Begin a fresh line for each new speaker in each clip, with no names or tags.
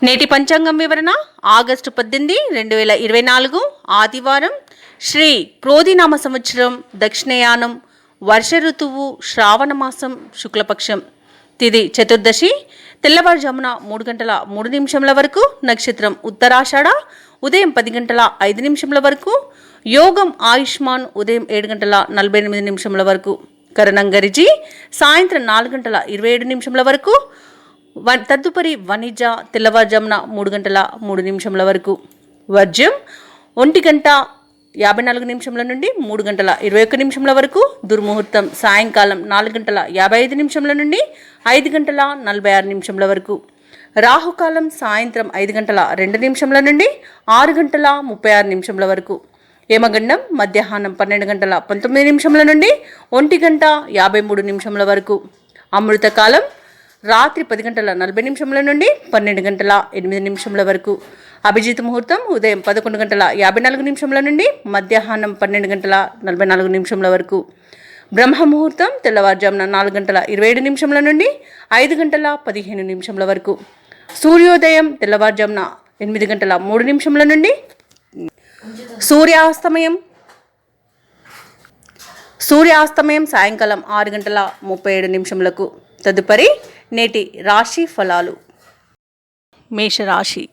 నేటి పంచాంగం వివరణ ఆగస్టు 18, 2024 ఆదివారం. శ్రీ క్రోధినామ సంవత్సరం, దక్షిణయానం, వర్ష ఋతువు, శ్రావణ మాసం, శుక్లపక్షం. తిథి చతుర్దశి, తెల్లవారుజామున 3 గంటల 3 నిమిషముల వరకు. నక్షత్రం ఉత్తరాషాఢ, ఉదయం 10 గంటల 5 నిమిషముల వరకు. యోగం ఆయుష్మాన్, ఉదయం 7 గంటల 48 నిమిషముల వరకు. కరణం గరిజి, సాయంత్రం 4 గంటల 27 నిమిషముల వరకు. తదుపరి వణిజ, తెల్లవారుజామున 3 గంటల 3 నిమిషముల వరకు. వర్జ్యం 1 గంట 54 నిమిషముల నుండి 3 గంటల 21 నిమిషముల వరకు. దుర్ముహూర్తం సాయంకాలం 4 గంటల 55 నిమిషముల నుండి 5 గంటల 46 నిమిషముల వరకు. రాహుకాలం సాయంత్రం 5 గంటల 2 నిమిషముల నుండి 6 గంటల 36 నిమిషముల వరకు. యమగండం మధ్యాహ్నం 12 గంటల 19 నిమిషముల నుండి 1 గంట 53 నిమిషముల వరకు. అమృతకాలం రాత్రి 10 గంటల 40 నిమిషముల నుండి 12 గంటల 8 నిమిషముల వరకు. అభిజిత్ ముహూర్తం ఉదయం 11 గంటల 54 నిమిషముల నుండి మధ్యాహ్నం 12 గంటల 44 నిమిషముల వరకు. బ్రహ్మ ముహూర్తం తెల్లవారుజామున 4 గంటల 27 నిమిషముల నుండి 5 గంటల 15 నిమిషముల వరకు. సూర్యోదయం తెల్లవారుజామున 8 గంటల 3 నిమిషముల నుండి. సూర్యాస్తమయం సాయంకాలం 6 గంటల 37 నిమిషములకు. తదుపరి నేటి రాశి ఫలాలు. మేషరాశి.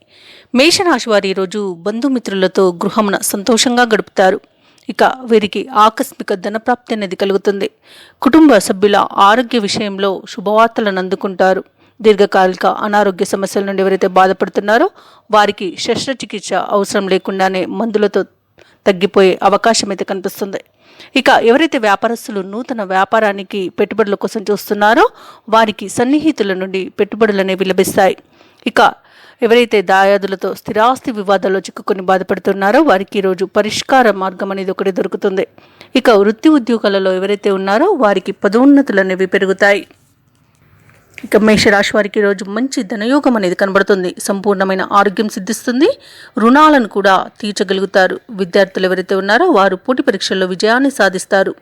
మేషరాశి వారు ఈరోజు బంధుమిత్రులతో గృహమున సంతోషంగా గడుపుతారు. ఇక వీరికి ఆకస్మిక ధనప్రాప్తి అనేది కలుగుతుంది. కుటుంబ సభ్యుల ఆరోగ్య విషయంలో శుభవార్తలను అందుకుంటారు. దీర్ఘకాలిక అనారోగ్య సమస్యల నుండి ఎవరైతే బాధపడుతున్నారో వారికి శస్త్రచికిత్స అవసరం లేకుండానే మందులతో తగ్గిపోయే అవకాశం అయితే కనిపిస్తుంది. ఇక ఎవరైతే వ్యాపారస్తులు నూతన వ్యాపారానికి పెట్టుబడుల కోసం చూస్తున్నారో వారికి సన్నిహితుల నుండి పెట్టుబడులు అనేవి లభిస్తాయి. ఇక ఎవరైతే దాయాదులతో స్థిరాస్తి వివాదాల్లో చిక్కుకొని బాధపడుతున్నారో వారికి ఈరోజు పరిష్కార మార్గం అనేది ఒకటి దొరుకుతుంది. ఇక వృత్తి ఉద్యోగాలలో ఎవరైతే ఉన్నారో వారికి పదోన్నతులు అనేవి పెరుగుతాయి. ఇక మేషరాశి వారికి ఈరోజు మంచి ధనయోగం అనేది కనబడుతుంది. సంపూర్ణమైన ఆరోగ్యం సిద్ధిస్తుంది. రుణాలను కూడా తీర్చగలుగుతారు. విద్యార్థులు ఎవరైతే ఉన్నారో వారు పోటీ పరీక్షల్లో విజయాన్ని సాధిస్తారు.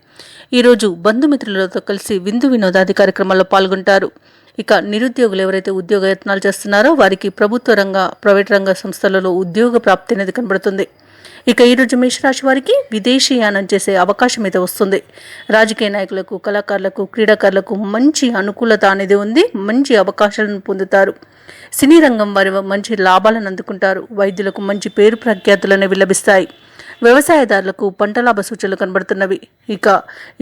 ఈరోజు బంధుమిత్రులతో కలిసి విందు వినోదాది కార్యక్రమాల్లో పాల్గొంటారు. ఇక నిరుద్యోగులు ఎవరైతే ఉద్యోగ యత్నాలు చేస్తున్నారో వారికి ప్రభుత్వ రంగ, ప్రైవేట్ రంగ సంస్థలలో ఉద్యోగ ప్రాప్తి అనేది కనబడుతుంది. ఇక ఈరోజు మేషరాశి వారికి విదేశీయానం చేసే అవకాశం అయితే వస్తుంది. రాజకీయ నాయకులకు, కళాకారులకు, క్రీడాకారులకు మంచి అనుకూలత అనేది ఉంది. మంచి అవకాశాలను పొందుతారు. సినీ రంగం వారి మంచి లాభాలను అందుకుంటారు. వైద్యులకు మంచి పేరు ప్రఖ్యాతులు అనేవి లభిస్తాయి. వ్యవసాయదారులకు పంట లాభ సూచనలు కనబడుతున్నవి. ఇక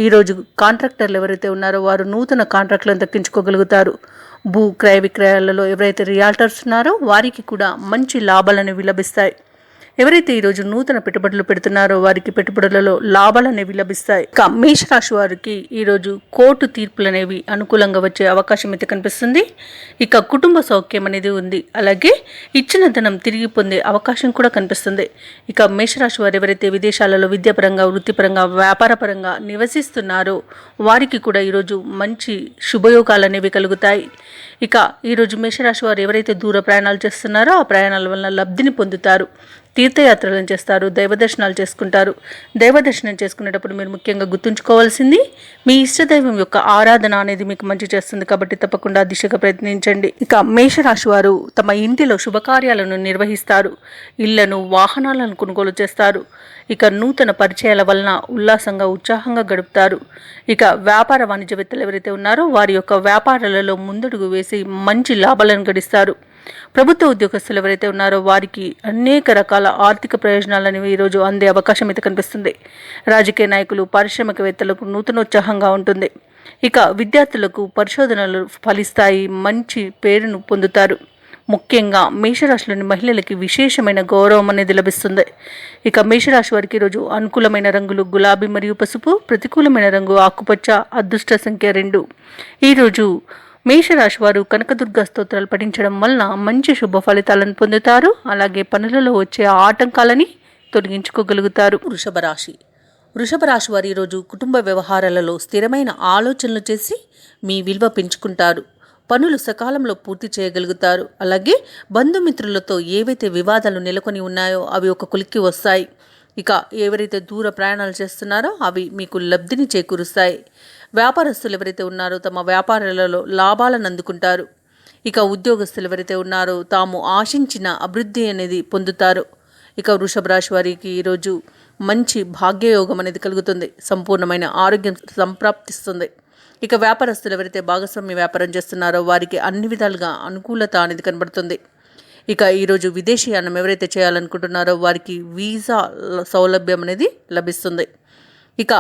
ఈరోజు కాంట్రాక్టర్లు ఎవరైతే ఉన్నారో వారు నూతన కాంట్రాక్టులను దక్కించుకోగలుగుతారు. భూ క్రయ విక్రయాలలో ఎవరైతే రియాల్టర్స్ ఉన్నారో వారికి కూడా మంచి లాభాలు అనేవి లభిస్తాయి. ఎవరైతే ఈరోజు నూతన పెట్టుబడులు పెడుతున్నారో వారికి పెట్టుబడులలో లాభాలు అనేవి లభిస్తాయి. ఇక మేషరాశి వారికి ఈరోజు కోర్టు తీర్పులు అనేవి అనుకూలంగా వచ్చే అవకాశం అయితే కనిపిస్తుంది. ఇక కుటుంబ సౌఖ్యం అనేది ఉంది. అలాగే ఇచ్చిన ధనం తిరిగి పొందే అవకాశం కూడా కనిపిస్తుంది. ఇక మేషరాశి వారు ఎవరైతే విదేశాలలో విద్యాపరంగా, వృత్తిపరంగా, వ్యాపారపరంగా నివసిస్తున్నారో వారికి కూడా ఈరోజు మంచి శుభయోగాలు అనేవి కలుగుతాయి. ఇక ఈరోజు మేషరాశి వారు ఎవరైతే దూర ప్రయాణాలు చేస్తున్నారో ఆ ప్రయాణాల వలన లబ్ధిని పొందుతారు. తీర్థయాత్రలను చేస్తారు. దైవదర్శనాలు చేసుకుంటారు. దైవదర్శనం చేసుకునేటప్పుడు మీరు ముఖ్యంగా గుర్తుంచుకోవాల్సింది మీ ఇష్టదైవం యొక్క ఆరాధన అనేది మీకు మంచి చేస్తుంది. కాబట్టి తప్పకుండా దిశగా ప్రయత్నించండి. ఇక మేషరాశి వారు తమ ఇంటిలో శుభకార్యాలను నిర్వహిస్తారు. ఇళ్లను, వాహనాలను కొనుగోలు చేస్తారు. ఇక నూతన పరిచయాల వలన ఉల్లాసంగా, ఉత్సాహంగా గడుపుతారు. ఇక వ్యాపార వాణిజ్యవేత్తలు ఎవరైతే ఉన్నారో వారి యొక్క వ్యాపారాలలో ముందడుగు వేసి మంచి లాభాలను గడిస్తారు. ప్రభుత్వ ఉద్యోగస్తులు ఎవరైతే ఉన్నారో వారికి అనేక రకాల ఆర్థిక ప్రయోజనాలు అనేవి ఈరోజు అందే అవకాశం అయితే కనిపిస్తుంది. రాజకీయ నాయకులు, పారిశ్రామికవేత్తలకు నూతనోత్సాహంగా ఉంటుంది. ఇక విద్యార్థులకు పరిశోధనలు ఫలిస్తాయి. మంచి పేరును పొందుతారు. ముఖ్యంగా మేషరాశిలోని మహిళలకి విశేషమైన గౌరవం అనేది లభిస్తుంది. ఇక మేషరాశి వారికి ఈరోజు అనుకూలమైన రంగులు గులాబీ మరియు పసుపు, ప్రతికూలమైన రంగు ఆకుపచ్చ, అదృష్ట సంఖ్య 2. ఈరోజు మేషరాశి వారు కనకదుర్గ స్తోత్రాలు పఠించడం వలన మంచి శుభ ఫలితాలను పొందుతారు. అలాగే పనులలో వచ్చే ఆటంకాలని తొలగించుకోగలుగుతారు. వృషభ రాశి వారు ఈరోజు కుటుంబ వ్యవహారాలలో స్థిరమైన ఆలోచనలు చేసి మీ విలువ పెంచుకుంటారు. పనులు సకాలంలో పూర్తి చేయగలుగుతారు. అలాగే బంధుమిత్రులతో ఏవైతే వివాదాలు నెలకొని ఉన్నాయో అవి ఒక కొలిక్కి వస్తాయి. ఇక ఎవరైతే దూర ప్రయాణాలు చేస్తున్నారో అవి మీకు లబ్ధిని చేకూరుస్తాయి. వ్యాపారస్తులు ఎవరైతే ఉన్నారో తమ వ్యాపారాలలో లాభాలను అందుకుంటారు. ఇక ఉద్యోగస్తులు ఎవరైతే ఉన్నారో తాము ఆశించిన అభివృద్ధి అనేది పొందుతారు. ఇక వృషభ రాశి వారికి ఈరోజు మంచి భాగ్యయోగం అనేది కలుగుతుంది. సంపూర్ణమైన ఆరోగ్యం సంప్రాప్తిస్తుంది. ఇక వ్యాపారస్తులు ఎవరైతే భాగస్వామ్య వ్యాపారం చేస్తున్నారో వారికి అన్ని విధాలుగా అనుకూలత అనేది కనబడుతుంది. ఇక ఈరోజు విదేశీయానం ఎవరైతే చేయాలనుకుంటున్నారో వారికి వీసా సౌలభ్యం అనేది లభిస్తుంది. ఇక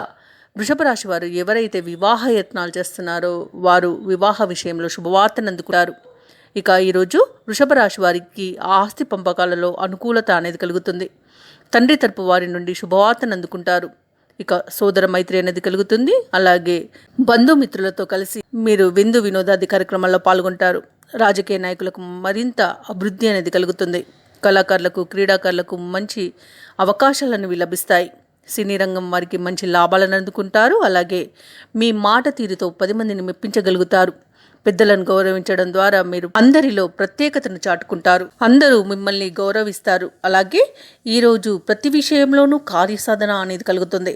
వృషభ రాశి వారు ఎవరైతే వివాహ యత్నాలు చేస్తున్నారో వారు వివాహ విషయంలో శుభవార్తను అందుకుంటారు. ఇక ఈరోజు వృషభ రాశి వారికి ఆస్తి పంపకాలలో అనుకూలత అనేది కలుగుతుంది. తండ్రి తరపు వారి నుండి శుభవార్తను అందుకుంటారు. ఇక సోదర మైత్రి అనేది కలుగుతుంది. అలాగే బంధుమిత్రులతో కలిసి మీరు విందు వినోదాది కార్యక్రమాల్లో పాల్గొంటారు. రాజకీయ నాయకులకు మరింత అభివృద్ధి అనేది కలుగుతుంది. కళాకారులకు క్రీడాకారులకు మంచి అవకాశాలను లభిస్తాయి. సినీ రంగం వారికి మంచి లాభాలను అందుకుంటారు. అలాగే మీ మాట తీరుతో 10 మందిని మెప్పించగలుగుతారు. పెద్దలను గౌరవించడం ద్వారా మీరు అందరిలో ప్రత్యేకతను చాటుకుంటారు. అందరూ మిమ్మల్ని గౌరవిస్తారు. అలాగే ఈరోజు ప్రతి విషయంలోనూ కార్యసాధన అనేది కలుగుతుంది.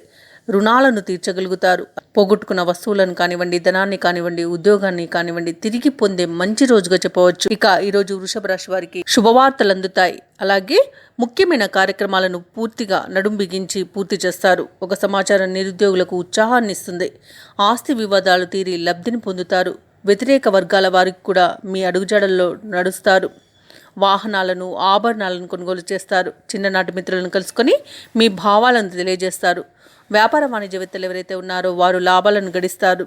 రుణాలను తీర్చగలుగుతారు. పోగొట్టుకున్న వస్తువులను కానివ్వండి, ధనాన్ని కానివ్వండి, ఉద్యోగాన్ని కానివ్వండి తిరిగి పొందే మంచి రోజుగా చెప్పవచ్చు. ఇక ఈరోజు వృషభ రాశి వారికి శుభవార్తలు అందుతాయి. అలాగే ముఖ్యమైన కార్యక్రమాలను పూర్తిగా నడుం బిగించి పూర్తి చేస్తారు. ఒక సమాచారం నిరుద్యోగులకు ఉత్సాహాన్ని ఇస్తుంది. ఆస్తి వివాదాలు తీరి లబ్ధిని పొందుతారు. వ్యతిరేక వర్గాల వారికి కూడా మీ అడుగుజాడల్లో నడుస్తారు. వాహనాలను ఆభరణాలను కొనుగోలు చేస్తారు. చిన్ననాటి మిత్రులను కలుసుకొని మీ భావాలను తెలియజేస్తారు. వ్యాపార వాణిజ్యవేత్తలు ఎవరైతే ఉన్నారో వారు లాభాలను గడిస్తారు.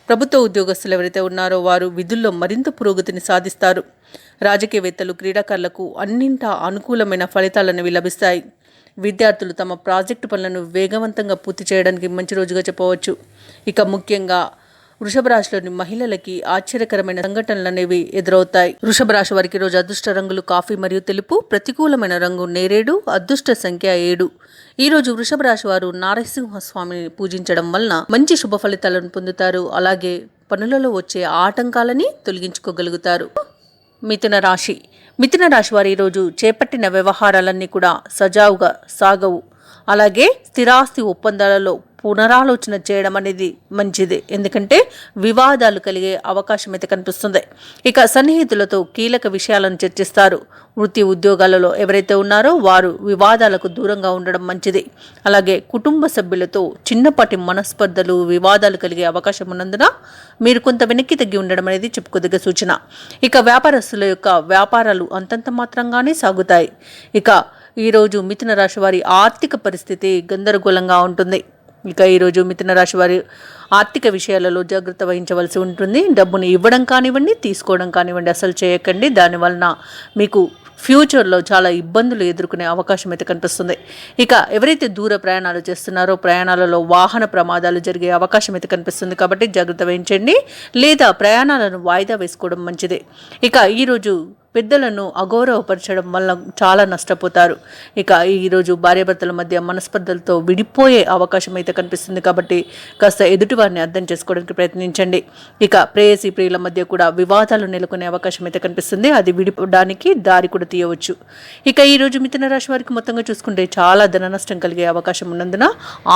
ప్రభుత్వ ఉద్యోగస్తులు ఎవరైతే ఉన్నారో వారు విధుల్లో మరింత పురోగతిని సాధిస్తారు. రాజకీయవేత్తలు క్రీడాకారులకు అన్నింటా అనుకూలమైన ఫలితాలను లభిస్తాయి. విద్యార్థులు తమ ప్రాజెక్టు పనులను వేగవంతంగా పూర్తి చేయడానికి మంచి రోజుగా చెప్పవచ్చు. ఇక ముఖ్యంగా వృషభ రాశిలోని మహిళలకి ఆశ్చర్యకరమైన సంఘటనలు అనేవి ఎదురవుతాయి. వృషభ రాశి వారికి రోజు అదృష్ట రంగులు కాఫీ మరియు తెలుపు, ప్రతికూలమైన రంగు నేరేడు, అదృష్ట సంఖ్య 7. ఈ రోజు వృషభ రాశి వారు నారసింహస్వామిని పూజించడం వలన మంచి శుభ ఫలితాలను పొందుతారు. అలాగే పనులలో వచ్చే ఆటంకాలని తొలగించుకోగలుగుతారు. మిథున రాశి వారు ఈరోజు చేపట్టిన వ్యవహారాలన్నీ కూడా సజావుగా సాగవు. అలాగే స్థిరాస్తి ఒప్పందాలలో పునరాలోచన చేయడం అనేది మంచిది. ఎందుకంటే వివాదాలు కలిగే అవకాశం అయితే కనిపిస్తుంది. ఇక సన్నిహితులతో కీలక విషయాలను చర్చిస్తారు. వృత్తి ఉద్యోగాలలో ఎవరైతే ఉన్నారో వారు వివాదాలకు దూరంగా ఉండడం మంచిది. అలాగే కుటుంబ సభ్యులతో చిన్నపాటి మనస్పర్ధలు వివాదాలు కలిగే అవకాశం ఉన్నందున మీరు కొంత వెనక్కి తగ్గి ఉండడం అనేది చెప్పుకోదగ్గ సూచన. ఇక వ్యాపారస్తుల యొక్క వ్యాపారాలు అంతంత మాత్రంగానే సాగుతాయి. ఇక ఈరోజు మిథున రాశి వారి ఆర్థిక పరిస్థితి గందరగోళంగా ఉంటుంది. ఇక ఈరోజు మిథున రాశి వారి ఆర్థిక విషయాలలో జాగ్రత్త వహించవలసి ఉంటుంది. డబ్బుని ఇవ్వడం కానివ్వండి, తీసుకోవడం కానివ్వండి అసలు చేయకండి. దానివలన మీకు ఫ్యూచర్లో చాలా ఇబ్బందులు ఎదుర్కొనే అవకాశం అయితే కనిపిస్తుంది. ఇక ఎవరైతే దూర ప్రయాణాలు చేస్తున్నారో ప్రయాణాలలో వాహన ప్రమాదాలు జరిగే అవకాశం అయితే కనిపిస్తుంది. కాబట్టి జాగ్రత్త వహించండి, లేదా ప్రయాణాలను వాయిదా వేసుకోవడం మంచిదే. ఇక ఈరోజు పెద్దలను అగౌరవపరచడం వల్ల చాలా నష్టపోతారు. ఇక ఈరోజు భార్యాభర్తల మధ్య మనస్పర్ధలతో విడిపోయే అవకాశం అయితే కనిపిస్తుంది. కాబట్టి కాస్త ఎదుటివారిని అర్థం చేసుకోవడానికి ప్రయత్నించండి. ఇక ప్రేయసి ప్రియుల మధ్య కూడా వివాదాలు నెలకొనే అవకాశం అయితే కనిపిస్తుంది. అది విడిపోవడానికి దారి కూడా తీయవచ్చు. ఇక ఈరోజు మిథున రాశి వారికి మొత్తంగా చూసుకుంటే చాలా ధన నష్టం కలిగే అవకాశం ఉన్నందున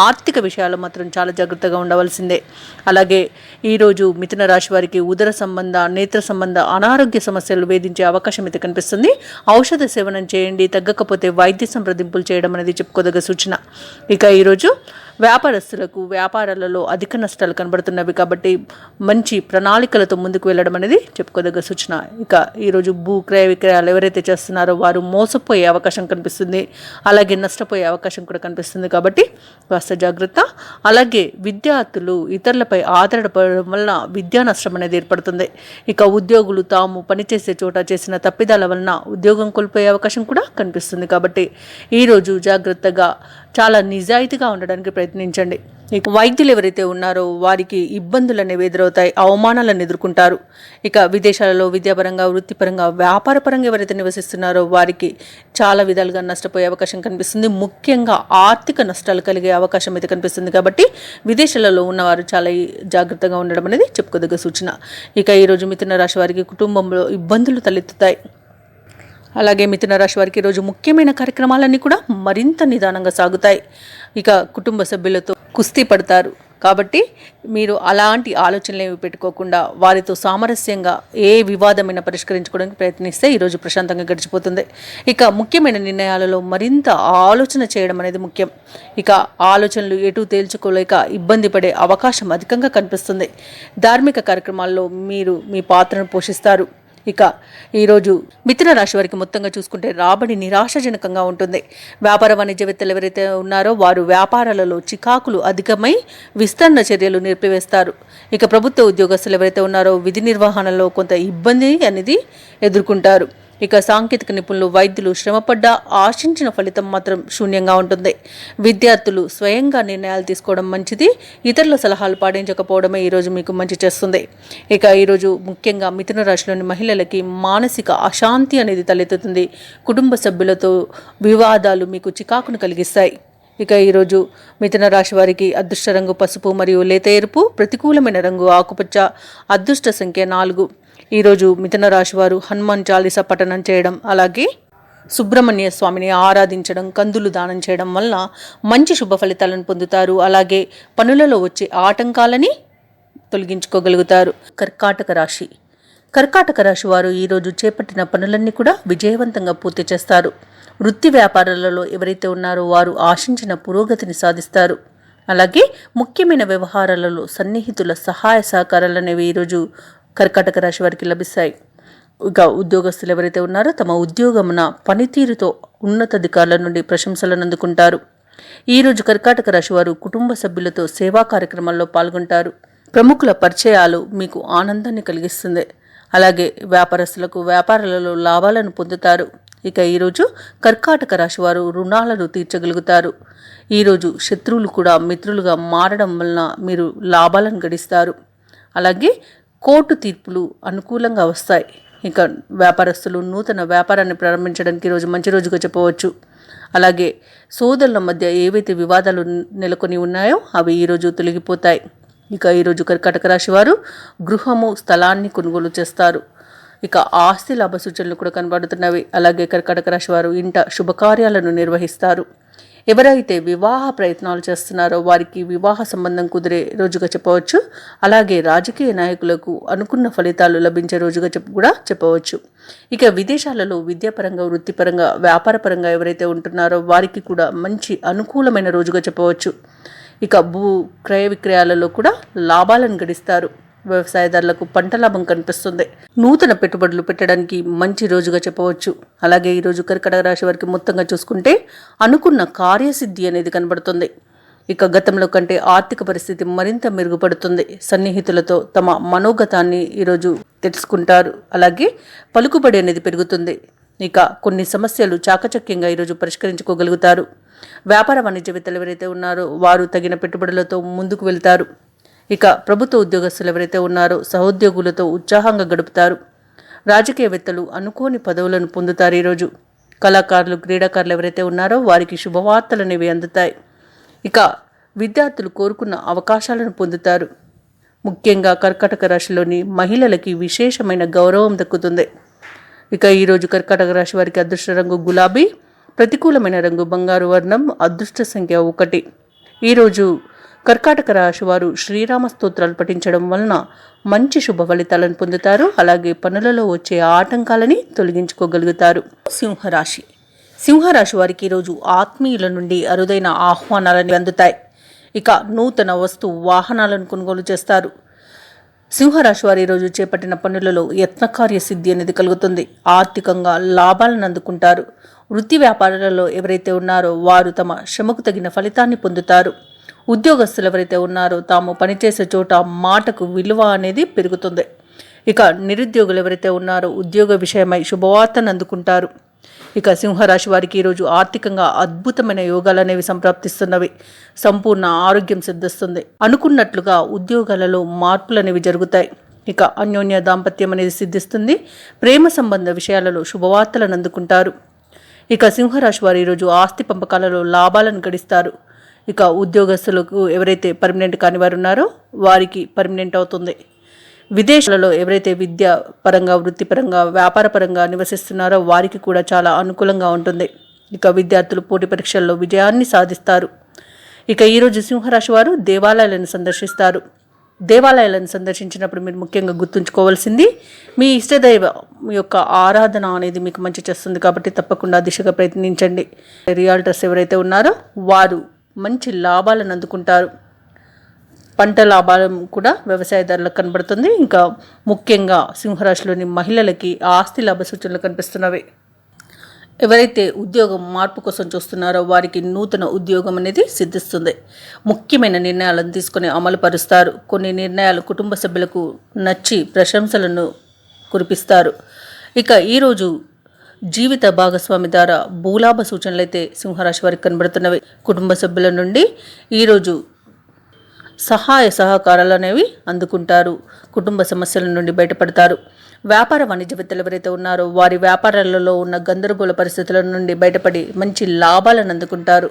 ఆర్థిక విషయాలు మాత్రం చాలా జాగ్రత్తగా ఉండవలసిందే. అలాగే ఈరోజు మిథున రాశి వారికి ఉదర సంబంధ, నేత్ర సంబంధ అనారోగ్య సమస్యలు వేధించే అవకాశం అయితే కనిపిస్తుంది. ఔషధ సేవనం చేయండి. తగ్గకపోతే వైద్య సంప్రదింపులు చేయడం అనేది చెప్పుకోదగ్గ సూచన. ఇక ఈరోజు వ్యాపారస్తులకు వ్యాపారాలలో అధిక నష్టాలు కనబడుతున్నవి. కాబట్టి మంచి ప్రణాళికలతో ముందుకు వెళ్ళడం అనేది చెప్పుకోదగ్గ సూచన. ఇక ఈరోజు భూ క్రయ విక్రయాలు ఎవరైతే చేస్తున్నారో వారు మోసపోయే అవకాశం కనిపిస్తుంది. అలాగే నష్టపోయే అవకాశం కూడా కనిపిస్తుంది. కాబట్టి కాస్త జాగ్రత్త. అలాగే విద్యార్థులు ఇతరులపై ఆధారపడడం వలన విద్యా నష్టం అనేది ఏర్పడుతుంది. ఇక ఉద్యోగులు తాము పనిచేసే చోట చేసిన తప్పిదాల వలన ఉద్యోగం కోల్పోయే అవకాశం కూడా కనిపిస్తుంది. కాబట్టి ఈరోజు జాగ్రత్తగా చాలా నిజాయితీగా ఉండడానికి ప్రయత్నించండి. ఇక వైద్యులు ఎవరైతే ఉన్నారో వారికి ఇబ్బందులు అనేవి ఎదురవుతాయి, అవమానాలను ఎదుర్కొంటారు. ఇక విదేశాలలో విద్యాపరంగా, వృత్తిపరంగా, వ్యాపారపరంగా ఎవరైతే నివసిస్తున్నారో వారికి చాలా విధాలుగా నష్టపోయే అవకాశం కనిపిస్తుంది. ముఖ్యంగా ఆర్థిక నష్టాలు కలిగే అవకాశం అయితే కనిపిస్తుంది. కాబట్టి విదేశాలలో ఉన్నవారు చాలా జాగ్రత్తగా ఉండడం అనేది చెప్పుకోదగ్గ సూచన. ఇక ఈరోజు మిథున రాశి వారికి కుటుంబంలో ఇబ్బందులు తలెత్తుతాయి. అలాగే మిథున రాశి వారికి ఈరోజు ముఖ్యమైన కార్యక్రమాలన్నీ కూడా మరింత నిదానంగా సాగుతాయి. ఇక కుటుంబ సభ్యులతో కుస్తీ పడతారు. కాబట్టి మీరు అలాంటి ఆలోచనలు ఏమి పెట్టుకోకుండా వారితో సామరస్యంగా ఏ వివాదమైనా పరిష్కరించుకోవడానికి ప్రయత్నిస్తే ఈరోజు ప్రశాంతంగా గడిచిపోతుంది. ఇక ముఖ్యమైన నిర్ణయాలలో మరింత ఆలోచన చేయడం అనేది ముఖ్యం. ఇక ఆలోచనలు ఎటు తేల్చుకోలేక ఇబ్బంది పడే అవకాశం అధికంగా కనిపిస్తుంది. ధార్మిక కార్యక్రమాల్లో మీరు మీ పాత్రను పోషిస్తారు. ఇక ఈరోజు మిథున రాశి వారికి మొత్తంగా చూసుకుంటే రాబడి నిరాశాజనకంగా ఉంటుంది. వ్యాపార వాణిజ్యవేత్తలు ఎవరైతే ఉన్నారో వారు వ్యాపారాలలో చికాకులు అధికమై విస్తరణ చర్యలు నిలిపివేస్తారు. ఇక ప్రభుత్వ ఉద్యోగస్తులు ఎవరైతే ఉన్నారో విధి నిర్వహణలో కొంత ఇబ్బంది అనేది ఎదుర్కొంటారు. ఇక సాంకేతిక నిపుణులు, వైద్యులు శ్రమపడ్డా ఆశించిన ఫలితం మాత్రం శూన్యంగా ఉంటుంది. విద్యార్థులు స్వయంగా నిర్ణయాలు తీసుకోవడం మంచిది. ఇతరుల సలహాలు పాటించకపోవడమే ఈరోజు మీకు మంచి చేస్తుంది. ఇక ఈరోజు ముఖ్యంగా మిథున రాశిలోని మహిళలకి మానసిక అశాంతి అనేది తలెత్తుతుంది. కుటుంబ సభ్యులతో వివాదాలు మీకు చికాకును కలిగిస్తాయి. ఇక ఈరోజు మిథున రాశి వారికి అదృష్ట రంగు పసుపు మరియు లేత ఎరుపు, ప్రతికూలమైన రంగు ఆకుపచ్చ, అదృష్ట సంఖ్య 4. ఈరోజు మిథున రాశి వారు హనుమాన్ చాలీసా పఠనం చేయడం, అలాగే సుబ్రహ్మణ్య స్వామిని ఆరాధించడం, కందులు దానం చేయడం వల్ల మంచి శుభ ఫలితాలను పొందుతారు. అలాగే పనులలో వచ్చే ఆటంకాలని తొలగించుకోగలుగుతారు. కర్కాటక రాశి వారు ఈరోజు చేపట్టిన పనులన్నీ కూడా విజయవంతంగా పూర్తి చేస్తారు. వృత్తి వ్యాపారాలలో ఎవరైతే ఉన్నారో వారు ఆశించిన పురోగతిని సాధిస్తారు. అలాగే ముఖ్యమైన వ్యవహారాలలో సన్నిహితుల సహాయ సహకారాలు అనేవి ఈరోజు కర్కాటక రాశి వారికి లభిస్తాయి. ఇక ఉద్యోగస్తులు ఎవరైతే ఉన్నారో తమ ఉద్యోగమున పనితీరుతో ఉన్నతాధికారుల నుండి ప్రశంసలను అందుకుంటారు. ఈరోజు కర్కాటక రాశి వారు కుటుంబ సభ్యులతో సేవా కార్యక్రమాల్లో పాల్గొంటారు. ప్రముఖుల పరిచయాలు మీకు ఆనందాన్ని కలిగిస్తుంది. అలాగే వ్యాపారస్తులకు వ్యాపారాలలో లాభాలను పొందుతారు. ఇక ఈరోజు కర్కాటక రాశి వారు రుణాలను తీర్చగలుగుతారు. ఈరోజు శత్రువులు కూడా మిత్రులుగా మారడం వలన మీరు లాభాలను గడిస్తారు. అలాగే కోర్టు తీర్పులు అనుకూలంగా వస్తాయి. ఇక వ్యాపారస్తులు నూతన వ్యాపారాన్ని ప్రారంభించడానికి ఈరోజు మంచి రోజుగా చెప్పవచ్చు. అలాగే సోదరుల మధ్య ఏవైతే వివాదాలు నెలకొని ఉన్నాయో అవి ఈరోజు తొలగిపోతాయి. ఇక ఈరోజు కర్కాటక రాశి వారు గృహము, స్థలాన్ని కొనుగోలు చేస్తారు. ఇక ఆస్తి లాభ సూచనలు కూడా కనబడుతున్నవి. అలాగే కర్కాటక రాశి వారు ఇంట శుభకార్యాలను నిర్వహిస్తారు. ఎవరైతే వివాహ ప్రయత్నాలు చేస్తున్నారో వారికి వివాహ సంబంధం కుదిరే రోజుగా చెప్పవచ్చు. అలాగే రాజకీయ నాయకులకు అనుకున్న ఫలితాలు లభించే రోజుగా కూడా చెప్పవచ్చు. ఇక విదేశాలలో విద్యాపరంగా, వృత్తిపరంగా, వ్యాపారపరంగా ఎవరైతే ఉంటున్నారో వారికి కూడా మంచి అనుకూలమైన రోజుగా చెప్పవచ్చు. ఇక భూ క్రయ విక్రయాలలో కూడా లాభాలను గడిస్తారు. వ్యవసాయదారులకు పంట లాభం కనిపిస్తుంది. నూతన పెట్టుబడులు పెట్టడానికి మంచి రోజుగా చెప్పవచ్చు. అలాగే ఈరోజు కర్కాటక రాశి వారికి మొత్తంగా చూసుకుంటే అనుకున్న కార్యసిద్ధి అనేది కనబడుతుంది. ఇక గతంలో కంటే ఆర్థిక పరిస్థితి మరింత మెరుగుపడుతుంది. సన్నిహితులతో తమ మనోగతాన్ని ఈరోజు తెలుసుకుంటారు. అలాగే పలుకుబడి అనేది పెరుగుతుంది. ఇక కొన్ని సమస్యలు చాకచక్యంగా ఈరోజు పరిష్కరించుకోగలుగుతారు. వ్యాపార వాణిజ్యవేత్తలు ఎవరైతే ఉన్నారో వారు తగిన పెట్టుబడులతో ముందుకు వెళ్తారు. ఇక ప్రభుత్వ ఉద్యోగస్తులు ఎవరైతే ఉన్నారో సహోద్యోగులతో ఉత్సాహంగా గడుపుతారు. రాజకీయవేత్తలు అనుకోని పదవులను పొందుతారు. ఈరోజు కళాకారులు, క్రీడాకారులు ఎవరైతే ఉన్నారో వారికి శుభవార్తలు అనేవి అందుతాయి. ఇక విద్యార్థులు కోరుకున్న అవకాశాలను పొందుతారు. ముఖ్యంగా కర్కాటక రాశిలోని మహిళలకి విశేషమైన గౌరవం దక్కుతుంది. ఇక ఈరోజు కర్కాటక రాశి వారికి అదృష్ట రంగు గులాబీ, ప్రతికూలమైన రంగు బంగారు వర్ణం, అదృష్ట సంఖ్య 1. ఈరోజు కర్కాటక రాశి వారు శ్రీరామ స్తోత్రాలు పఠించడం వలన మంచి శుభ ఫలితాలను పొందుతారు. అలాగే పనులలో వచ్చే ఆటంకాలని తొలగించుకోగలుగుతారు. సింహరాశి వారికి ఈరోజు ఆత్మీయుల నుండి అరుదైన ఆహ్వానాలను అందుతాయి. ఇక నూతన వాహనాలను కొనుగోలు చేస్తారు. సింహరాశి వారు ఈరోజు చేపట్టిన పనులలో యత్నకార్య సిద్ధి అనేది కలుగుతుంది. ఆర్థికంగా లాభాలను అందుకుంటారు. వృత్తి వ్యాపారాలలో ఎవరైతే ఉన్నారో వారు తమ శ్రమకు తగిన ఫలితాన్ని పొందుతారు. ఉద్యోగస్తులు ఎవరైతే ఉన్నారో తాము పనిచేసే చోట మాటకు విలువ అనేది పెరుగుతుంది. ఇక నిరుద్యోగులు ఎవరైతే ఉన్నారో ఉద్యోగ విషయమై శుభవార్తను అందుకుంటారు. ఇక సింహరాశి వారికి ఈరోజు ఆర్థికంగా అద్భుతమైన యోగాలు అనేవి సంప్రాప్తిస్తున్నవి. సంపూర్ణ ఆరోగ్యం సిద్ధిస్తుంది. అనుకున్నట్లుగా ఉద్యోగాలలో మార్పులు అనేవి జరుగుతాయి. ఇక అన్యోన్య దాంపత్యం అనేది సిద్ధిస్తుంది. ప్రేమ సంబంధ విషయాలలో శుభవార్తలను అందుకుంటారు. ఇక సింహరాశి వారు ఈరోజు ఆస్తి పంపకాలలో లాభాలను గడిస్తారు. ఇక ఉద్యోగస్తులకు ఎవరైతే పర్మనెంట్ కాని వారు ఉన్నారో వారికి పర్మనెంట్ అవుతుంది. విదేశాలలో ఎవరైతే విద్య పరంగా, వృత్తిపరంగా, వ్యాపారపరంగా నివసిస్తున్నారో వారికి కూడా చాలా అనుకూలంగా ఉంటుంది. ఇక విద్యార్థులు పోటీ పరీక్షల్లో విజయాన్ని సాధిస్తారు. ఇక ఈరోజు సింహరాశి వారు దేవాలయాలను సందర్శిస్తారు. దేవాలయాలను సందర్శించినప్పుడు మీరు ముఖ్యంగా గుర్తుంచుకోవాల్సింది మీ ఇష్టదైవం యొక్క ఆరాధన అనేది మీకు మంచి చేస్తుంది కాబట్టి తప్పకుండా దిశగా ప్రయత్నించండి. రియాల్టర్స్ ఎవరైతే ఉన్నారో వారు మంచి లాభాలను అందుకుంటారు. పంట లాభాలు కూడా వ్యవసాయదారులకు కనబడుతుంది. ఇంకా ముఖ్యంగా సింహరాశిలోని మహిళలకి ఆస్తి లాభ సూచనలు కనిపిస్తున్నవి. ఎవరైతే ఉద్యోగం మార్పు కోసం చూస్తున్నారో వారికి నూతన ఉద్యోగం అనేది సిద్ధిస్తుంది. ముఖ్యమైన నిర్ణయాలను తీసుకొని అమలు పరుస్తారు. కొన్ని నిర్ణయాలు కుటుంబ సభ్యులకు నచ్చి ప్రశంసలను కురిపిస్తారు. ఇక ఈరోజు జీవిత భాగస్వామి ద్వారా భూలాభ సూచనలు అయితే సింహరాశి వారికి కనబడుతున్నవి. కుటుంబ సభ్యుల నుండి ఈరోజు సహాయ సహకారాలు అనేవి అందుకుంటారు. కుటుంబ సమస్యల నుండి బయటపడతారు. వ్యాపార వాణిజ్యవేత్తలు ఎవరైతే ఉన్నారో వారి వ్యాపారాలలో ఉన్న గందరగోళ పరిస్థితుల నుండి బయటపడి మంచి లాభాలను అందుకుంటారు.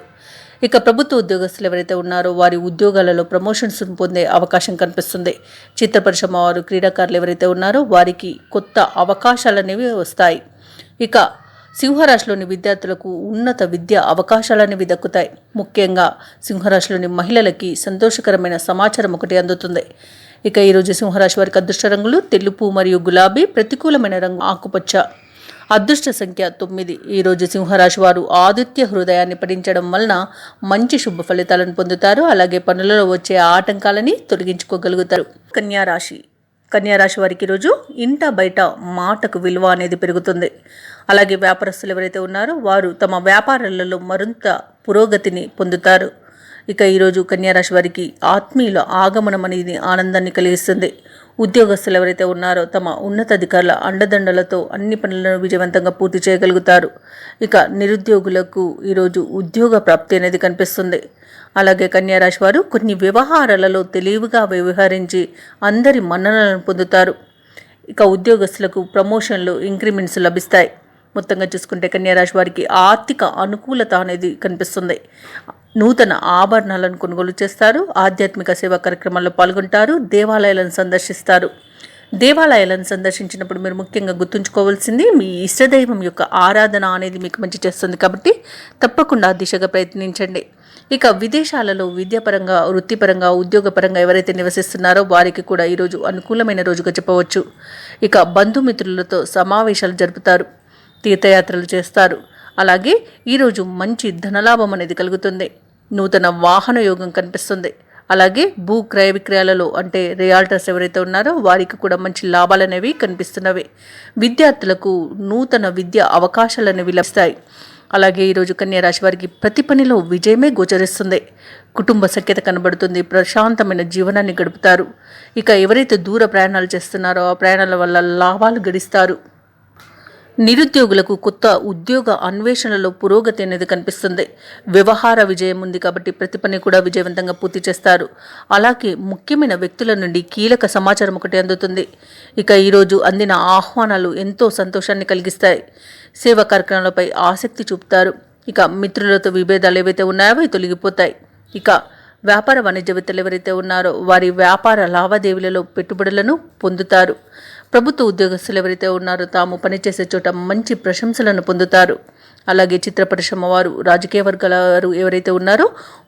ఇక ప్రభుత్వ ఉద్యోగస్తులు ఎవరైతే ఉన్నారో వారి ఉద్యోగాలలో ప్రమోషన్స్ పొందే అవకాశం కనిపిస్తుంది. చిత్ర పరిశ్రమ వారు, క్రీడాకారులు ఎవరైతే ఉన్నారో వారికి కొత్త అవకాశాలు అనేవి వస్తాయి. ఇక సింహరాశిలోని విద్యార్థులకు ఉన్నత విద్య అవకాశాలనేవి దక్కుతాయి. ముఖ్యంగా సింహరాశిలోని మహిళలకి సంతోషకరమైన సమాచారం ఒకటి అందుతుంది. ఇక ఈరోజు సింహరాశి వారికి అదృష్ట రంగులు తెలుపు మరియు గులాబీ, ప్రతికూలమైన రంగు ఆకుపచ్చ. అదృష్ట సంఖ్య 9. ఈరోజు సింహరాశి వారు ఆదిత్య హృదయాన్ని పఠించడం వలన మంచి శుభ ఫలితాలను పొందుతారు. అలాగే పనులలో వచ్చే ఆటంకాలని తొలగించుకోగలుగుతారు. కన్యారాశి వారికి ఈరోజు ఇంట బయట మాటకు విలువ అనేది పెరుగుతుంది. అలాగే వ్యాపారస్తులు ఎవరైతే ఉన్నారో వారు తమ వ్యాపారాలలో మరింత పురోగతిని పొందుతారు. ఇక ఈరోజు కన్యారాశి వారికి ఆత్మీయుల ఆగమనం అనేది ఆనందాన్ని కలిగిస్తుంది. ఉద్యోగస్తులు ఎవరైతే ఉన్నారో తమ ఉన్నతాధికారుల అండదండలతో అన్ని పనులను విజయవంతంగా పూర్తి చేయగలుగుతారు. ఇక నిరుద్యోగులకు ఈరోజు ఉద్యోగ ప్రాప్తి అనేది కనిపిస్తుంది. అలాగే కన్యారాశి వారు కొన్ని వ్యవహారాలలో తెలివిగా వ్యవహరించి అందరి మన్ననలను పొందుతారు. ఇక ఉద్యోగస్తులకు ప్రమోషన్లు, ఇంక్రిమెంట్స్ లభిస్తాయి. మొత్తంగా చూసుకుంటే కన్యారాశి వారికి ఆర్థిక అనుకూలత అనేది కనిపిస్తుంది. నూతన ఆభరణాలను కొనుగోలు చేస్తారు. ఆధ్యాత్మిక సేవా కార్యక్రమాల్లో పాల్గొంటారు. దేవాలయాలను సందర్శిస్తారు. దేవాలయాలను సందర్శించినప్పుడు మీరు ముఖ్యంగా గుర్తుంచుకోవాల్సింది మీ ఇష్టదైవం యొక్క ఆరాధన అనేది మీకు మంచి చేస్తుంది కాబట్టి తప్పకుండా దిశగా ప్రయత్నించండి. ఇక విదేశాలలో విద్యాపరంగా, వృత్తిపరంగా, ఉద్యోగపరంగా ఎవరైతే నివసిస్తున్నారో వారికి కూడా ఈరోజు అనుకూలమైన రోజుగా చెప్పవచ్చు. ఇక బంధుమిత్రులతో సమావేశాలు జరుపుతారు. తీర్థయాత్రలు చేస్తారు. అలాగే ఈరోజు మంచి ధనలాభం అనేది కలుగుతుంది. నూతన వాహన యోగం కనిపిస్తుంది. అలాగే భూ క్రయ విక్రయాలలో అంటే రియాల్టర్స్ ఎవరైతే ఉన్నారో వారికి కూడా మంచి లాభాలు అనేవి కనిపిస్తున్నవి. విద్యార్థులకు నూతన విద్య అవకాశాలు అనేవి లభిస్తాయి. అలాగే ఈరోజు కన్యారాశి వారికి ప్రతి పనిలో విజయమే గోచరిస్తుంది. కుటుంబ సఖ్యత కనబడుతుంది. ప్రశాంతమైన జీవనాన్ని గడుపుతారు. ఇక ఎవరైతే దూర ప్రయాణాలు చేస్తున్నారో ఆ ప్రయాణాల వల్ల లాభాలు గడిస్తారు. నిరుద్యోగులకు కొత్త ఉద్యోగ అన్వేషణలో పురోగతి అనేది కనిపిస్తుంది. వ్యవహార విజయం ఉంది కాబట్టి ప్రతి పని కూడా విజయవంతంగా పూర్తి చేస్తారు. అలాగే ముఖ్యమైన వ్యక్తుల నుండి కీలక సమాచారం ఒకటి అందుతుంది. ఇక ఈరోజు అందిన ఆహ్వానాలు ఎంతో సంతోషాన్ని కలిగిస్తాయి. సేవా కార్యక్రమాలపై ఆసక్తి చూపుతారు. ఇక మిత్రులతో విభేదాలు ఏవైతే ఉన్నాయో అవి తొలగిపోతాయి. ఇక వ్యాపార వాణిజ్యవేత్తలు ఎవరైతే ఉన్నారో వారి వ్యాపార లావాదేవీలలో పెట్టుబడులను పొందుతారు. ప్రభుత్వ ఉద్యోగస్తులు ఎవరైతే ఉన్నారో తాము పనిచేసే చోట మంచి ప్రశంసలను పొందుతారు. అలాగే చిత్ర పరిశ్రమ వారు, రాజకీయ వర్గాల వారు ఎవరైతే ఉన్నారో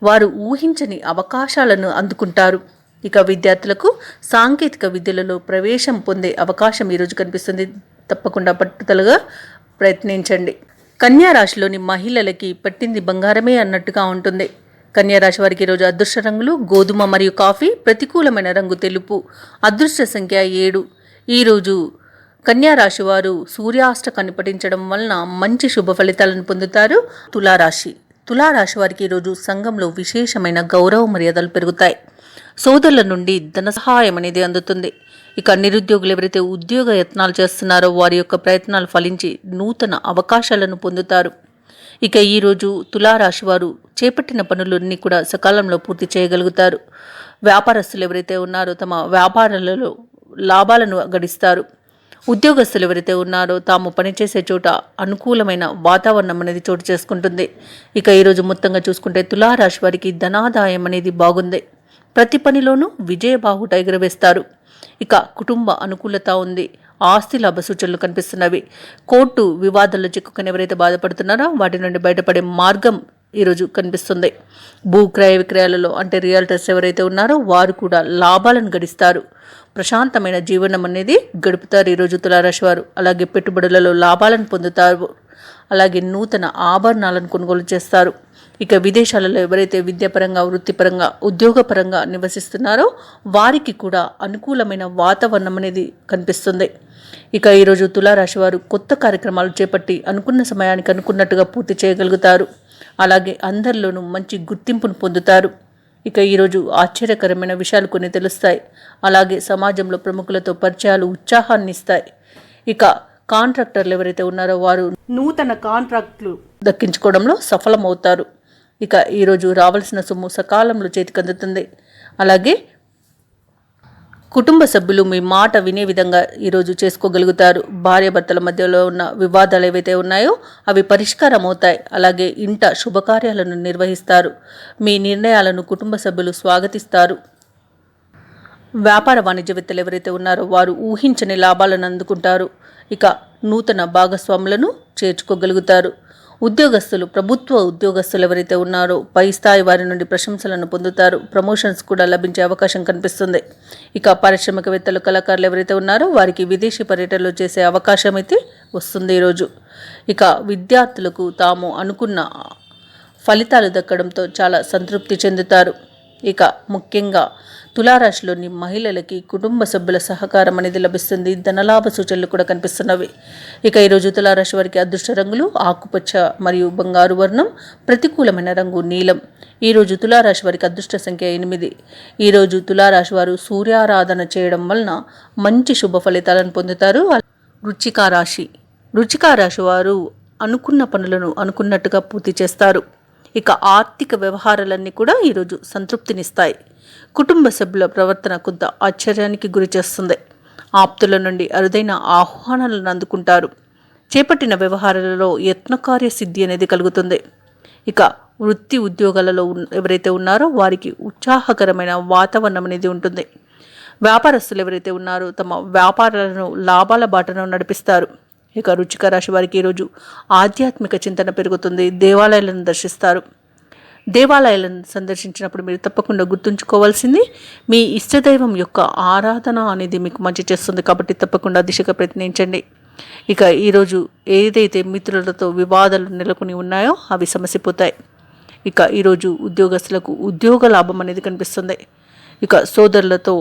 వారు ఊహించని అవకాశాలను అందుకుంటారు. ఇక విద్యార్థులకు సాంకేతిక విద్యలలో ప్రవేశం పొందే అవకాశం ఈరోజు కనిపిస్తుంది. తప్పకుండా పట్టుదలగా ప్రయత్నించండి. కన్యా రాశిలోని మహిళలకి పట్టింది బంగారమే అన్నట్టుగా ఉంటుంది. కన్యారాశి వారికి ఈరోజు అదృష్ట రంగులు గోధుమ మరియు కాఫీ, ప్రతికూలమైన రంగు తెలుపు. అదృష్ట సంఖ్య 7. ఈరోజు కన్యారాశి వారు సూర్యాష్టకాన్ని పఠించడం వలన మంచి శుభ ఫలితాలను పొందుతారు. తులారాశి వారికి ఈరోజు సంఘంలో విశేషమైన గౌరవ మర్యాదలు పెరుగుతాయి. సోదరుల నుండి ధన సహాయం అనేది అందుతుంది. ఇక నిరుద్యోగులు ఎవరైతే ఉద్యోగ యత్నాలు చేస్తున్నారో వారి యొక్క ప్రయత్నాలు ఫలించి నూతన అవకాశాలను పొందుతారు. ఇక ఈరోజు తులారాశి వారు చేపట్టిన పనులన్నీ కూడా సకాలంలో పూర్తి చేయగలుగుతారు. వ్యాపారస్తులు ఎవరైతే ఉన్నారో తమ వ్యాపారాలలో లాభాలను గడిస్తారు. ఉద్యోగస్తులు ఎవరైతే ఉన్నారో తాము పనిచేసే చోట అనుకూలమైన వాతావరణం అనేది చోటు చేసుకుంటుంది. ఇక ఈరోజు మొత్తంగా చూసుకుంటే తులారాశి వారికి ధనాదాయం అనేది బాగుంది. ప్రతి పనిలోనూ విజయబాహుట ఎగురవేస్తారు. ఇక కుటుంబ అనుకూలత ఉంది. ఆస్తి లాభ సూచనలు కనిపిస్తున్నవి. కోర్టు వివాదాల్లో చిక్కుకొని ఎవరైతే బాధపడుతున్నారో వాటి నుండి బయటపడే మార్గం ఈరోజు కనిపిస్తుంది. భూ క్రయ విక్రయాలలో అంటే రియల్టర్స్ ఎవరైతే ఉన్నారో వారు కూడా లాభాలను గడిస్తారు. ప్రశాంతమైన జీవనం అనేది గడుపుతారు ఈరోజు తులారాశి వారు. అలాగే పెట్టుబడులలో లాభాలను పొందుతారు. అలాగే నూతన ఆభరణాలను కొనుగోలు చేస్తారు. ఇక విదేశాలలో ఎవరైతే విద్యాపరంగా, వృత్తిపరంగా, ఉద్యోగపరంగా నివసిస్తున్నారో వారికి కూడా అనుకూలమైన వాతావరణం అనేది కనిపిస్తుంది. ఇక ఈరోజు తులారాశి వారు కొత్త కార్యక్రమాలు చేపట్టి అనుకున్న సమయానికి అనుకున్నట్టుగా పూర్తి చేయగలుగుతారు. అలాగే అందరిలోనూ మంచి గుర్తింపును పొందుతారు. ఇక ఈరోజు ఆశ్చర్యకరమైన విషయాలు కొన్ని తెలుస్తాయి. అలాగే సమాజంలో ప్రముఖులతో పరిచయాలు ఉత్సాహాన్ని ఇస్తాయి. ఇక కాంట్రాక్టర్లు ఎవరైతే ఉన్నారో వారు నూతన కాంట్రాక్టులు దక్కించుకోవడంలో సఫలమవుతారు. ఇక ఈరోజు రావాల్సిన సొమ్ము సకాలంలో చేతికి అందుతుంది. అలాగే కుటుంబ సభ్యులు మీ మాట వినే విధంగా ఈరోజు చేసుకోగలుగుతారు. భార్యాభర్తల మధ్యలో ఉన్న వివాదాలు ఏవైతే ఉన్నాయో అవి పరిష్కారం అవుతాయి. అలాగే ఇంట శుభకార్యాలను నిర్వహిస్తారు. మీ నిర్ణయాలను కుటుంబ సభ్యులు స్వాగతిస్తారు. వ్యాపార వాణిజ్యవేత్తలు ఎవరైతే ఉన్నారో వారు ఊహించని లాభాలను అందుకుంటారు. ఇక నూతన భాగస్వాములను చేర్చుకోగలుగుతారు. ఉద్యోగస్తులు, ప్రభుత్వ ఉద్యోగస్తులు ఎవరైతే ఉన్నారో పై స్థాయి వారి నుండి ప్రశంసలను పొందుతారు. ప్రమోషన్స్ కూడా లభించే అవకాశం కనిపిస్తుంది. ఇక పారిశ్రామికవేత్తలు, కళాకారులు ఎవరైతే ఉన్నారో వారికి విదేశీ పర్యటనలు చేసే అవకాశం అయితే వస్తుంది ఈరోజు. ఇక విద్యార్థులకు తాము అనుకున్న ఫలితాలు దక్కడంతో చాలా సంతృప్తి చెందుతారు. ఇక ముఖ్యంగా తులారాశిలోని మహిళలకి కుటుంబ సభ్యుల సహకారం అనేది లభిస్తుంది. ధనలాభ సూచనలు కూడా కనిపిస్తున్నవి. ఇక ఈరోజు తులారాశి వారికి అదృష్ట రంగులు ఆకుపచ్చ మరియు బంగారు వర్ణం, ప్రతికూలమైన రంగు నీలం. ఈరోజు తులారాశి వారికి అదృష్ట సంఖ్య 8. ఈరోజు తులారాశి వారు సూర్యారాధన చేయడం వలన మంచి శుభ ఫలితాలను పొందుతారు. వృశ్చిక రాశి వారు అనుకున్న పనులను అనుకున్నట్టుగా పూర్తి చేస్తారు. ఇక ఆర్థిక వ్యవహారాలన్నీ కూడా ఈరోజు సంతృప్తినిస్తాయి. కుటుంబ సభ్యుల ప్రవర్తన కొంత ఆశ్చర్యానికి గురి చేస్తుంది. ఆప్తుల నుండి అరుదైన ఆహ్వానాలను అందుకుంటారు. చేపట్టిన వ్యవహారాలలో యత్నకార్య సిద్ధి అనేది కలుగుతుంది. ఇక వృత్తి ఉద్యోగాలలో ఎవరైతే ఉన్నారో వారికి ఉత్సాహకరమైన వాతావరణం అనేది ఉంటుంది. వ్యాపారస్తులు ఎవరైతే ఉన్నారో తమ వ్యాపారాలను లాభాల బాటను నడిపిస్తారు. ఇక వృశ్చిక రాశి వారికి ఈరోజు ఆధ్యాత్మిక చింతన పెరుగుతుంది. దేవాలయాలను దర్శిస్తారు. దేవాలయాలను సందర్శించినప్పుడు మీరు తప్పకుండా గుర్తుంచుకోవాల్సింది మీ ఇష్టదైవం యొక్క ఆరాధన అనేది మీకు మంచి చేస్తుంది. కాబట్టి తప్పకుండా దిశగా ప్రయత్నించండి. ఇక ఈరోజు ఏదైతే మిత్రులతో వివాదాలు నెలకొని ఉన్నాయో అవి సమసిపోతాయి. ఇక ఈరోజు ఉద్యోగస్తులకు ఉద్యోగ లాభం అనేది కనిపిస్తుంది. ఇక సోదరులతో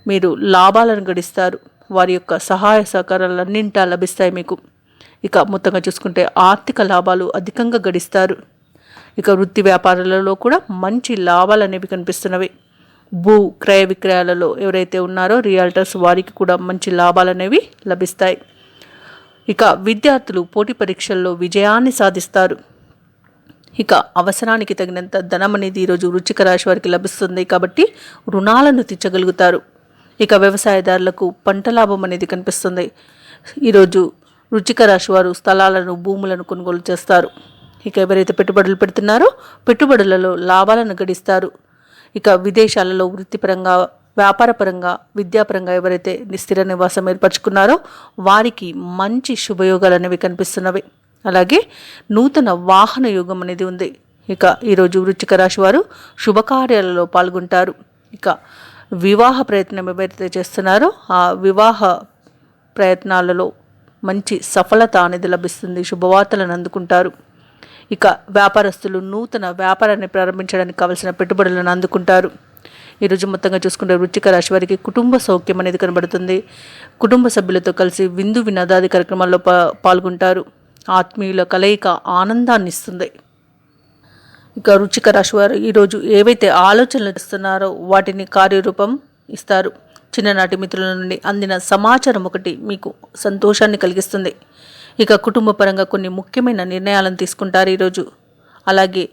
మీరు లాభాలను గడిస్తారు. వారి యొక్క సహాయ సహకారాలన్నింటా లభిస్తాయి మీకు. ఇక మొత్తంగా చూసుకుంటే ఆర్థిక లాభాలు అధికంగా గడిస్తారు. ఇక వృత్తి వ్యాపారాలలో కూడా మంచి లాభాలు అనేవి కనిపిస్తున్నవి. భూ క్రయ విక్రయాలలో ఎవరైతే ఉన్నారో రియల్టర్స్ వారికి కూడా మంచి లాభాలు అనేవి లభిస్తాయి. ఇక విద్యార్థులు పోటీ పరీక్షల్లో విజయాన్ని సాధిస్తారు. ఇక అవసరానికి తగినంత ధనం అనేది ఈరోజు వృశ్చిక రాశి వారికి లభిస్తుంది. కాబట్టి రుణాలను తీర్చగలుగుతారు. ఇక వ్యవసాయదారులకు పంట లాభం అనేది కనిపిస్తుంది. ఈరోజు వృశ్చిక రాశి వారు స్థలాలను, భూములను కొనుగోలు చేస్తారు. ఇక ఎవరైతే పెట్టుబడులు పెడుతున్నారో పెట్టుబడులలో లాభాలను గడిస్తారు. ఇక విదేశాలలో వృత్తిపరంగా, వ్యాపారపరంగా, విద్యాపరంగా ఎవరైతే స్థిర నివాసం ఏర్పరచుకున్నారో వారికి మంచి శుభయోగాలు అనేవి కనిపిస్తున్నవి. అలాగే నూతన వాహన యోగం అనేది ఉంది. ఇక ఈరోజు వృశ్చిక రాశి వారు శుభకార్యాలలో పాల్గొంటారు. ఇక వివాహ ప్రయత్నం ఎవరైతే చేస్తున్నారో ఆ వివాహ ప్రయత్నాలలో మంచి సఫలత అనేది లభిస్తుంది. శుభవార్తలను అందుకుంటారు. ఇక వ్యాపారస్తులు నూతన వ్యాపారాన్ని ప్రారంభించడానికి కావలసిన పెట్టుబడులను అందుకుంటారు. ఈరోజు మొత్తంగా చూసుకుంటే వృశ్చిక రాశి వారికి కుటుంబ సౌఖ్యం అనేది కనబడుతుంది. కుటుంబ సభ్యులతో కలిసి విందు వినోదాది కార్యక్రమాల్లో పాల్గొంటారు. ఆత్మీయుల కలయిక ఆనందాన్ని ఇస్తుంది. ఇక వృశ్చిక రాశి వారు ఈరోజు ఏవైతే ఆలోచనలు ఇస్తున్నారో వాటిని కార్యరూపం ఇస్తారు. చిన్ననాటి మిత్రుల నుండి అందిన సమాచారం ఒకటి మీకు సంతోషాన్ని కలిగిస్తుంది. ఇక కుటుంబ పరంగా కొన్ని ముఖ్యమైన నిర్ణయాలను తీసుకుంటారు ఈరోజు. అలాగే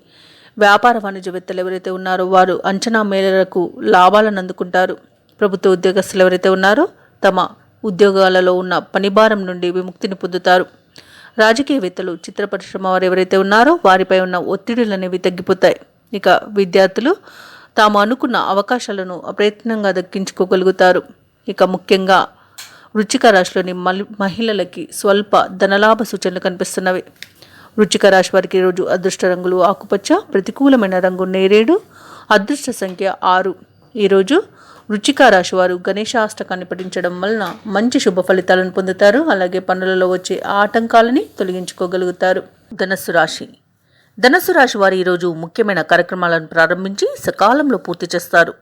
వ్యాపార వాణిజ్యవేత్తలు ఎవరైతే ఉన్నారో వారు అంచనా మేరకు లాభాలను అందుకుంటారు. ప్రభుత్వ ఉద్యోగస్తులు ఎవరైతే ఉన్నారో తమ ఉద్యోగాలలో ఉన్న పనిభారం నుండి విముక్తిని పొందుతారు. రాజకీయవేత్తలు, చిత్ర పరిశ్రమ వారు ఎవరైతే ఉన్నారో వారిపై ఉన్న ఒత్తిడులు అనేవి తగ్గిపోతాయి. ఇక విద్యార్థులు తాము అనుకున్న అవకాశాలను అప్రయత్నంగా దక్కించుకోగలుగుతారు. ఇక ముఖ్యంగా వృశ్చిక రాశిలోని మహిళలకి స్వల్ప ధనలాభ సూచనలు కనిపిస్తున్నవి. వృశ్చిక రాశి వారికి ఈరోజు అదృష్ట రంగులు ఆకుపచ్చ, ప్రతికూలమైన రంగు నేరేడు, అదృష్ట సంఖ్య 6. ఈరోజు వృశ్చిక రాశి వారు గణేశాష్టకాన్ని పఠించడం వలన మంచి శుభ ఫలితాలను పొందుతారు. అలాగే పనులలో వచ్చే ఆటంకాలని తొలగించుకోగలుగుతారు. ధనస్సు రాశి వారు ఈరోజు ముఖ్యమైన కార్యక్రమాలను ప్రారంభించి సకాలంలో పూర్తి చేస్తారు.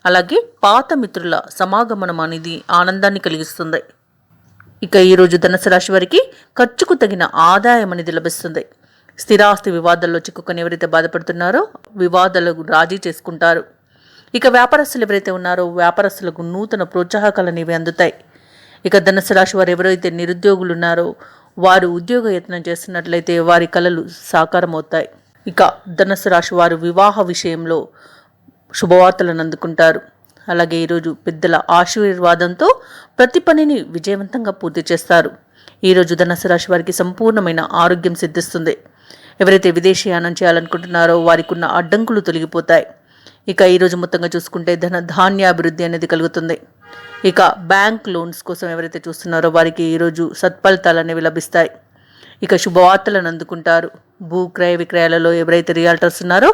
అలాగే పాత మిత్రుల సమాగమనం అనేది ఆనందాన్ని కలిగిస్తుంది. ఇక ఈరోజు ధనుసు రాశి వారికి ఖర్చుకు తగిన ఆదాయం అనేది లభిస్తుంది. స్థిరాస్తి వివాదాల్లో చిక్కుకొని ఎవరైతే బాధపడుతున్నారో వివాదాలకు రాజీ చేసుకుంటారు. ఇక వ్యాపారస్తులు ఎవరైతే ఉన్నారో వ్యాపారస్తులకు నూతన ప్రోత్సాహకాలు అనేవి అందుతాయి. ఇక ధనుసు రాశి వారు ఎవరైతే నిరుద్యోగులు ఉన్నారో వారు ఉద్యోగ యత్నం చేస్తున్నట్లయితే వారి కలలు సాకారం అవుతాయి. ఇక ధనుసు రాశి వారు వివాహ విషయంలో శుభవార్తలను అందుకుంటారు. అలాగే ఈరోజు పెద్దల ఆశీర్వాదంతో ప్రతి పనిని విజయవంతంగా పూర్తి చేస్తారు. ఈరోజు ధనుసు రాశి వారికి సంపూర్ణమైన ఆరోగ్యం సిద్ధిస్తుంది. ఎవరైతే విదేశీయానం చేయాలనుకుంటున్నారో వారికి ఉన్న అడ్డంకులు తొలగిపోతాయి. ఇక ఈరోజు మొత్తంగా చూసుకుంటే ధాన్యాభివృద్ధి అనేది కలుగుతుంది. ఇక బ్యాంక్ లోన్స్ కోసం ఎవరైతే చూస్తున్నారో వారికి ఈరోజు సత్ఫలితాలు అనేవి లభిస్తాయి. ఇక శుభవార్తలను అందుకుంటారు. భూ క్రయ విక్రయాలలో ఎవరైతే రియాల్టర్స్ ఉన్నారో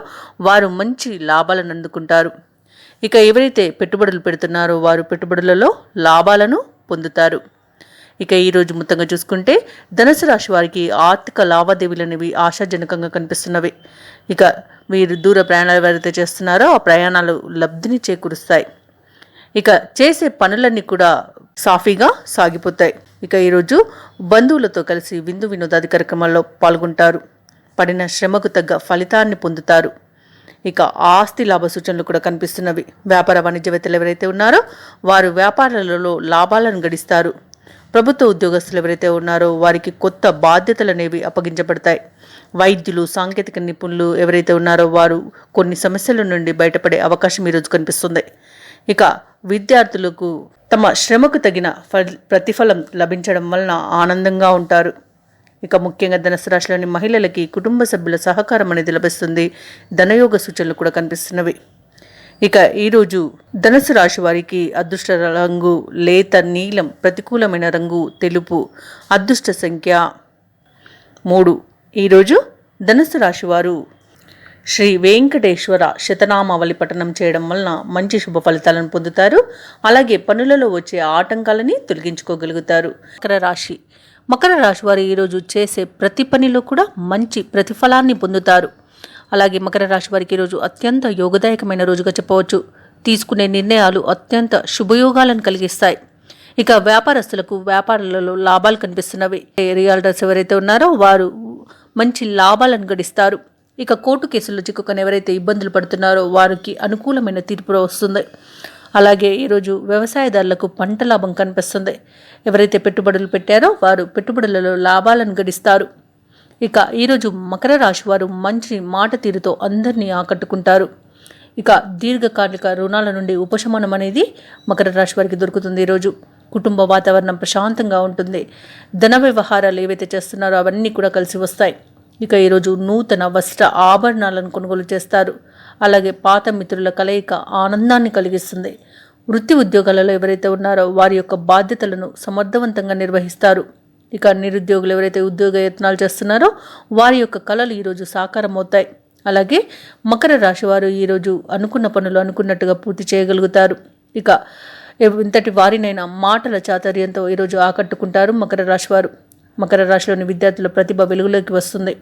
వారు మంచి లాభాలను అందుకుంటారు. ఇక ఎవరైతే పెట్టుబడులు పెడుతున్నారో వారు పెట్టుబడులలో లాభాలను పొందుతారు. ఇక ఈరోజు మొత్తంగా చూసుకుంటే ధనుసు రాశి వారికి ఆర్థిక లావాదేవీలు అనేవి ఆశాజనకంగా కనిపిస్తున్నవి. ఇక వీరు దూర ప్రయాణాలు ఎవరైతే చేస్తున్నారో ఆ ప్రయాణాలు లబ్ధిని చేకూరుస్తాయి. ఇక చేసే పనులన్నీ కూడా సాఫీగా సాగిపోతాయి. ఇక ఈరోజు బంధువులతో కలిసి విందు వినోదాది కార్యక్రమాల్లో పాల్గొంటారు. పడిన శ్రమకు తగ్గ ఫలితాన్ని పొందుతారు. ఇక ఆస్తి లాభ సూచనలు కూడా కనిపిస్తున్నవి. వ్యాపార వాణిజ్యవేత్తలు ఎవరైతే ఉన్నారో వారు వ్యాపారాలలో లాభాలను గడిస్తారు. ప్రభుత్వ ఉద్యోగస్తులు ఎవరైతే ఉన్నారో వారికి కొత్త బాధ్యతలు అనేవి అప్పగించబడతాయి. వైద్యులు, సాంకేతిక నిపుణులు ఎవరైతే ఉన్నారో వారు కొన్ని సమస్యల నుండి బయటపడే అవకాశం ఈరోజు కనిపిస్తుంది. ఇక విద్యార్థులకు తమ శ్రమకు తగిన ప్రతిఫలం లభించడం వలన ఆనందంగా ఉంటారు. ఇక ముఖ్యంగా ధనుసు రాశిలోని మహిళలకి కుటుంబ సభ్యుల సహకారం అనేది లభిస్తుంది. ధనయోగ సూచనలు కూడా కనిపిస్తున్నవి. ఇక ఈరోజు ధనుసు రాశి వారికి అదృష్ట రంగు లేత నీలం, ప్రతికూలమైన రంగు తెలుపు, అదృష్ట సంఖ్య 3. ఈరోజు ధనుసు రాశి వారు శ్రీ వెంకటేశ్వర శతనామావళి పఠనం చేయడం వలన మంచి శుభ ఫలితాలను పొందుతారు. అలాగే పనులలో వచ్చే ఆటంకాలని తొలగించుకోగలుగుతారు. మకర రాశి వారు ఈరోజు చేసే ప్రతి పనిలో కూడా మంచి ప్రతిఫలాన్ని పొందుతారు. అలాగే మకర రాశి వారికి ఈరోజు అత్యంత యోగదాయకమైన రోజుగా చెప్పవచ్చు. తీసుకునే నిర్ణయాలు అత్యంత శుభయోగాలను కలిగిస్తాయి. ఇక వ్యాపారస్తులకు వ్యాపారాలలో లాభాలు కనిపిస్తున్నవి. రియల్టర్స్ ఎవరైతే ఉన్నారో వారు మంచి లాభాలను గడిస్తారు. ఇక కోర్టు కేసుల్లో చిక్కుకొని ఎవరైతే ఇబ్బందులు పడుతున్నారో వారికి అనుకూలమైన తీర్పు వస్తుంది. అలాగే ఈరోజు వ్యవసాయదారులకు పంట లాభం కనిపిస్తుంది. ఎవరైతే పెట్టుబడులు పెట్టారో వారు పెట్టుబడులలో లాభాలను గడిస్తారు. ఇక ఈరోజు మకర రాశి వారు మంచి మాట తీరుతో అందరినీ ఆకట్టుకుంటారు. ఇక దీర్ఘకాలిక రుణాల నుండి ఉపశమనం అనేది మకర రాశి వారికి దొరుకుతుంది. ఈరోజు కుటుంబ వాతావరణం ప్రశాంతంగా ఉంటుంది. ధన వ్యవహారాలు ఏవైతే చేస్తున్నారో అవన్నీ కూడా కలిసి వస్తాయి. ఇక ఈరోజు నూతన వస్త్ర ఆభరణాలను కొనుగోలు చేస్తారు. అలాగే పాత మిత్రుల కలయిక ఆనందాన్ని కలిగిస్తుంది. వృత్తి ఉద్యోగాలలో ఎవరైతే ఉన్నారో వారి యొక్క బాధ్యతలను సమర్థవంతంగా నిర్వహిస్తారు. ఇక నిరుద్యోగులు ఎవరైతే ఉద్యోగ యత్నాలు చేస్తున్నారో వారి యొక్క కళలు ఈరోజు సాకారం అవుతాయి. అలాగే మకర రాశి వారు ఈరోజు అనుకున్న పనులు అనుకున్నట్టుగా పూర్తి చేయగలుగుతారు. ఇక ఇంతటి వారినైనా మాటల చాతుర్యంతో ఈరోజు ఆకట్టుకుంటారు మకర రాశి వారు. మకర రాశిలోని విద్యార్థుల ప్రతిభ వెలుగులోకి వస్తుంది.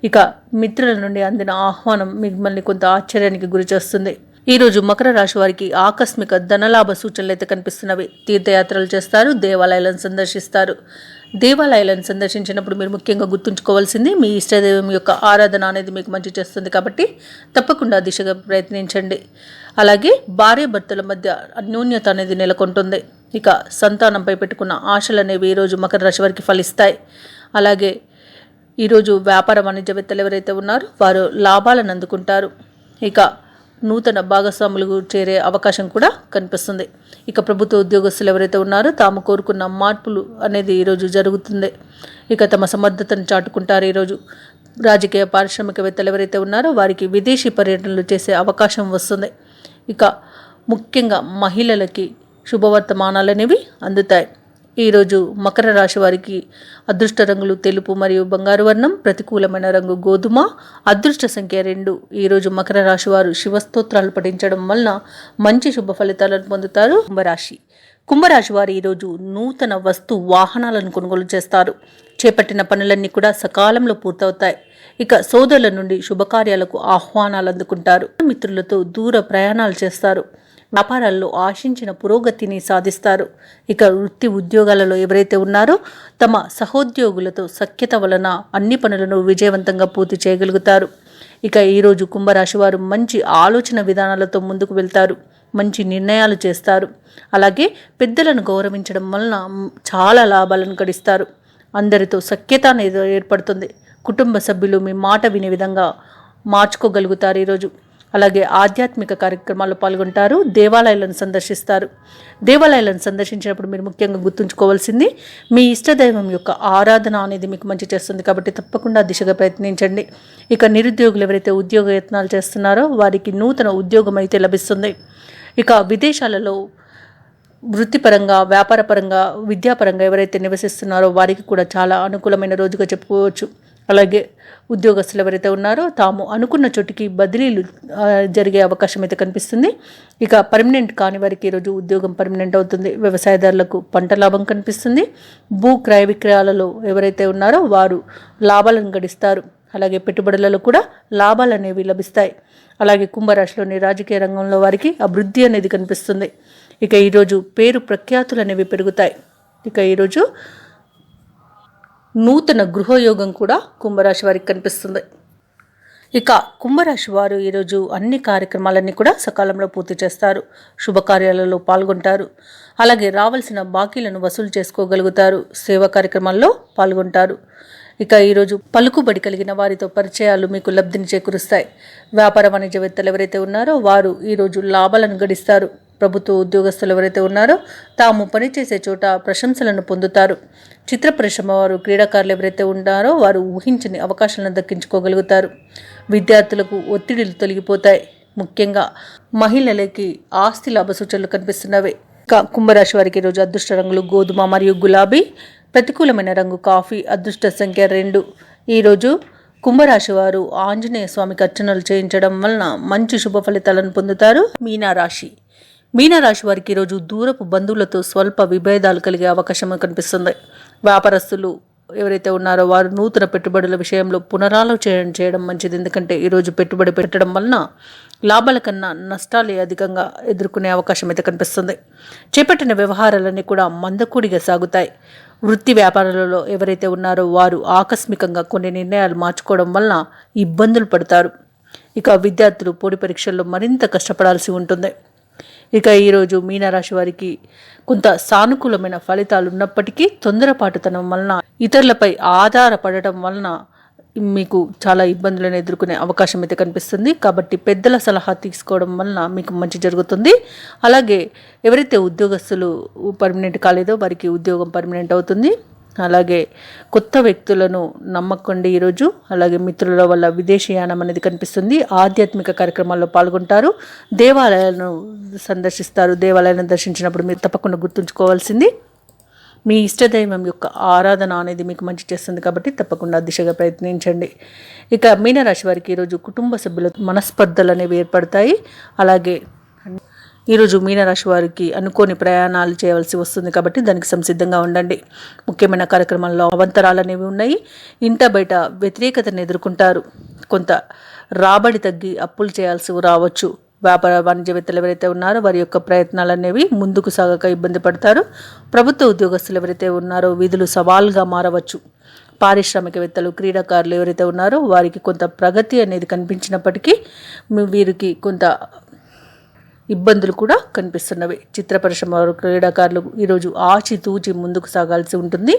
ఇక మిత్రుల నుండి అందిన ఆహ్వానం మిమ్మల్ని కొంత ఆశ్చర్యానికి గురి చేస్తుంది. ఈరోజు మకర రాశి వారికి ఆకస్మిక ధనలాభ సూచనలు అయితే కనిపిస్తున్నవి. తీర్థయాత్రలు చేస్తారు, దేవాలయాలను సందర్శిస్తారు. దేవాలయాలను సందర్శించినప్పుడు మీరు ముఖ్యంగా గుర్తుంచుకోవాల్సింది మీ ఇష్టదైవం యొక్క ఆరాధన అనేది మీకు మంచి చేస్తుంది. కాబట్టి తప్పకుండా దిశగా ప్రయత్నించండి. అలాగే భార్యాభర్తల మధ్య అన్యోన్యత అనేది నెలకొంటుంది. ఇక సంతానంపై పెట్టుకున్న ఆశలు అనేవి ఈరోజు మకర రాశి వారికి ఫలిస్తాయి. అలాగే ఈరోజు వ్యాపార వాణిజ్యవేత్తలు ఎవరైతే ఉన్నారో వారు లాభాలను అందుకుంటారు. ఇక నూతన భాగస్వాములు చేరే అవకాశం కూడా కనిపిస్తుంది. ఇక ప్రభుత్వ ఉద్యోగస్తులు ఎవరైతే ఉన్నారో తాము కోరుకున్న మార్పులు అనేది ఈరోజు జరుగుతుంది. ఇక తమ సమర్థతను చాటుకుంటారు. ఈరోజు రాజకీయ పారిశ్రామికవేత్తలు ఎవరైతే ఉన్నారో వారికి విదేశీ పర్యటనలు చేసే అవకాశం వస్తుంది. ఇక ముఖ్యంగా మహిళలకి శుభవర్తమానాలు అనేవి అందుతాయి. ఈరోజు మకర రాశి వారికి అదృష్ట రంగులు తెలుపు మరియు బంగారు వర్ణం, ప్రతికూలమైన రంగు గోధుమ, అదృష్ట సంఖ్య 2. ఈరోజు మకర రాశి వారు శివస్తోత్రాలు పఠించడం వలన మంచి శుభ ఫలితాలను పొందుతారు. కుంభరాశి వారు ఈరోజు నూతన వాహనాలను కొనుగోలు చేస్తారు. చేపట్టిన పనులన్నీ కూడా సకాలంలో పూర్తవుతాయి. ఇక సోదరుల నుండి శుభకార్యాలకు ఆహ్వానాలు అందుకుంటారు. మిత్రులతో దూర ప్రయాణాలు చేస్తారు. వ్యాపారాల్లో ఆశించిన పురోగతిని సాధిస్తారు. ఇక వృత్తి ఉద్యోగాలలో ఎవరైతే ఉన్నారో తమ సహోద్యోగులతో సఖ్యత వలన అన్ని పనులను విజయవంతంగా పూర్తి చేయగలుగుతారు. ఇక ఈరోజు కుంభరాశి వారు మంచి ఆలోచన విధానాలతో ముందుకు వెళ్తారు. మంచి నిర్ణయాలు చేస్తారు. అలాగే పెద్దలను గౌరవించడం వలన చాలా లాభాలను గడిస్తారు. అందరితో సఖ్యత అనేది ఏర్పడుతుంది. కుటుంబ సభ్యులు మీ మాట వినే విధంగా మార్చుకోగలుగుతారు ఈరోజు. అలాగే ఆధ్యాత్మిక కార్యక్రమాల్లో పాల్గొంటారు. దేవాలయాలను సందర్శిస్తారు. దేవాలయాలను సందర్శించినప్పుడు మీరు ముఖ్యంగా గుర్తుంచుకోవాల్సింది మీ ఇష్టదైవం యొక్క ఆరాధన అనేది మీకు మంచి చేస్తుంది. కాబట్టి తప్పకుండా దిశగా ప్రయత్నించండి. ఇక నిరుద్యోగులు ఎవరైతే ఉద్యోగ యత్నాలు చేస్తున్నారో వారికి నూతన ఉద్యోగం అయితే లభిస్తుంది. ఇక విదేశాలలో వృత్తిపరంగా, వ్యాపారపరంగా, విద్యాపరంగా ఎవరైతే నివసిస్తున్నారో వారికి కూడా చాలా అనుకూలమైన రోజుగా చెప్పుకోవచ్చు. అలాగే ఉద్యోగస్తులు ఎవరైతే ఉన్నారో తాము అనుకున్న చోటికి బదిలీలు జరిగే అవకాశం అయితే కనిపిస్తుంది. ఇక పర్మనెంట్ కాని వారికి ఈరోజు ఉద్యోగం పర్మనెంట్ అవుతుంది. వ్యవసాయదారులకు పంట లాభం కనిపిస్తుంది. భూ క్రయ విక్రయాలలో ఎవరైతే ఉన్నారో వారు లాభాలను గడిస్తారు. అలాగే పెట్టుబడులలో కూడా లాభాలు అనేవి లభిస్తాయి. అలాగే కుంభరాశిలోని రాజకీయ రంగంలో వారికి అభివృద్ధి అనేది కనిపిస్తుంది. ఇక ఈరోజు పేరు ప్రఖ్యాతులు అనేవి పెరుగుతాయి. ఇక ఈరోజు నూతన గృహయోగం కూడా కుంభరాశి వారికి కనిపిస్తుంది. ఇక కుంభరాశి వారు ఈరోజు అన్ని కార్యక్రమాలన్నీ కూడా సకాలంలో పూర్తి చేస్తారు. శుభకార్యాలలో పాల్గొంటారు. అలాగే రావాల్సిన బాకీలను వసూలు చేసుకోగలుగుతారు. సేవా కార్యక్రమాల్లో పాల్గొంటారు. ఇక ఈరోజు పలుకుబడి కలిగిన వారితో పరిచయాలు మీకు లబ్ధిని చేకూరుస్తాయి. వ్యాపార వాణిజ్యవేత్తలు ఎవరైతే ఉన్నారో వారు ఈరోజు లాభాలను గడిస్తారు. ప్రభుత్వ ఉద్యోగస్తులు ఎవరైతే ఉన్నారో తాము పనిచేసే చోట ప్రశంసలను పొందుతారు. చిత్ర పరిశ్రమ వారు, క్రీడాకారులు ఎవరైతే ఉన్నారో వారు ఊహించని అవకాశాలను దక్కించుకోగలుగుతారు. విద్యార్థులకు ఒత్తిడిలు తొలగిపోతాయి. ముఖ్యంగా మహిళలకి ఆస్తి లాభ సూచనలు కనిపిస్తున్నవి. కుంభరాశి వారికి ఈరోజు అదృష్ట రంగులు గోధుమ మరియు గులాబీ, ప్రతికూలమైన రంగు కాఫీ, అదృష్ట సంఖ్య 2. ఈరోజు కుంభరాశి వారు ఆంజనేయ స్వామికి అర్చనలు చేయించడం వలన మంచి శుభ ఫలితాలను పొందుతారు. మీనరాశి వారికి ఈరోజు దూరపు బంధువులతో స్వల్ప విభేదాలు కలిగే అవకాశం కనిపిస్తుంది. వ్యాపారస్తులు ఎవరైతే ఉన్నారో వారు నూతన పెట్టుబడుల విషయంలో పునరాలోచన చేయడం మంచిది. ఎందుకంటే ఈరోజు పెట్టుబడి పెట్టడం వలన లాభాల కన్నా నష్టాలే అధికంగా ఎదుర్కొనే అవకాశం అయితే కనిపిస్తుంది. చేపట్టిన వ్యవహారాలన్నీ కూడా మందకూడిగా సాగుతాయి. వృత్తి వ్యాపారాలలో ఎవరైతే ఉన్నారో వారు ఆకస్మికంగా కొన్ని నిర్ణయాలు మార్చుకోవడం వలన ఇబ్బందులు పడతారు. ఇక విద్యార్థులు పోటీ పరీక్షల్లో మరింత కష్టపడాల్సి ఉంటుంది. ఇక ఈరోజు మీనరాశి వారికి కొంత సానుకూలమైన ఫలితాలు ఉన్నప్పటికీ తొందరపాటుతనం వలన, ఇతరులపై ఆధారపడటం వలన మీకు చాలా ఇబ్బందులను ఎదుర్కొనే అవకాశం అయితే కనిపిస్తుంది. కాబట్టి పెద్దల సలహా తీసుకోవడం వలన మీకు మంచి జరుగుతుంది. అలాగే ఎవరైతే ఉద్యోగస్తులు పర్మనెంట్ కాలేదో వారికి ఉద్యోగం పర్మనెంట్ అవుతుంది. అలాగే కొత్త వ్యక్తులను నమ్మకండి ఈరోజు. అలాగే మిత్రుల వల్ల విదేశీయానం అనేది కనిపిస్తుంది. ఆధ్యాత్మిక కార్యక్రమాల్లో పాల్గొంటారు. దేవాలయాలను సందర్శిస్తారు. దేవాలయాలను దర్శించినప్పుడు మీరు తప్పకుండా గుర్తుంచుకోవాల్సింది మీ ఇష్టదైవం యొక్క ఆరాధన అనేది మీకు మంచి చేస్తుంది. కాబట్టి తప్పకుండా దిశగా ప్రయత్నించండి. ఇక మీనరాశి వారికి ఈరోజు కుటుంబ సభ్యుల మనస్పర్ధలు అనేవి ఏర్పడతాయి. అలాగే ఈరోజు మీనరాశి వారికి అనుకోని ప్రయాణాలు చేయవలసి వస్తుంది. కాబట్టి దానికి సంసిద్ధంగా ఉండండి. ముఖ్యమైన కార్యక్రమాల్లో అవంతరాలు అనేవి ఉన్నాయి. ఇంట బయట వ్యతిరేకతను ఎదుర్కొంటారు. కొంత రాబడి తగ్గి అప్పులు చేయాల్సి రావచ్చు. వ్యాపార వాణిజ్యవేత్తలు ఎవరైతే ఉన్నారో వారి యొక్క ప్రయత్నాలు అనేవి ముందుకు సాగక ఇబ్బంది పడతారు. ప్రభుత్వ ఉద్యోగస్తులు ఎవరైతే ఉన్నారో విధులు సవాల్గా మారవచ్చు. పారిశ్రామికవేత్తలు, క్రీడాకారులు ఎవరైతే ఉన్నారో వారికి కొంత ప్రగతి అనేది కనిపించినప్పటికీ వీరికి కొంత ఇబ్బందులు కూడా కనిపిస్తున్నవి. చిత్ర పరిశ్రమ క్రీడాకారులు ఈరోజు ఆచితూచి ముందుకు సాగాల్సి ఉంటుంది.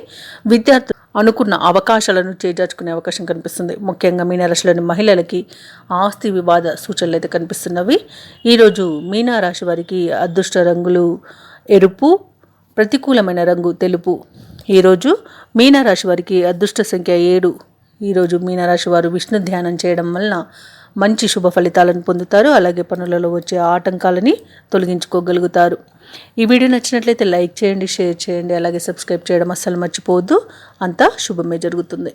విద్యార్థులు అనుకున్న అవకాశాలను చేజార్చుకునే అవకాశం కనిపిస్తుంది. ముఖ్యంగా మీనరాశిలోని మహిళలకి ఆస్తి వివాద సూచనలు అయితే కనిపిస్తున్నవి. ఈరోజు మీనరాశి వారికి అదృష్ట రంగులు ఎరుపు, ప్రతికూలమైన రంగు తెలుపు. ఈరోజు మీనరాశి వారికి అదృష్ట సంఖ్య 7. ఈరోజు మీనరాశి వారు విష్ణు ధ్యానం చేయడం వలన మంచి శుభ ఫలితాలను పొందుతారు. అలాగే పనులలో వచ్చే ఆటంకాలని తొలగించుకోగలుగుతారు. ఈ వీడియో నచ్చినట్లయితే లైక్ చేయండి, షేర్ చేయండి, అలాగే సబ్స్క్రైబ్ చేయడం అస్సలు మర్చిపోవద్దు. అంతా శుభమే జరుగుతుంది.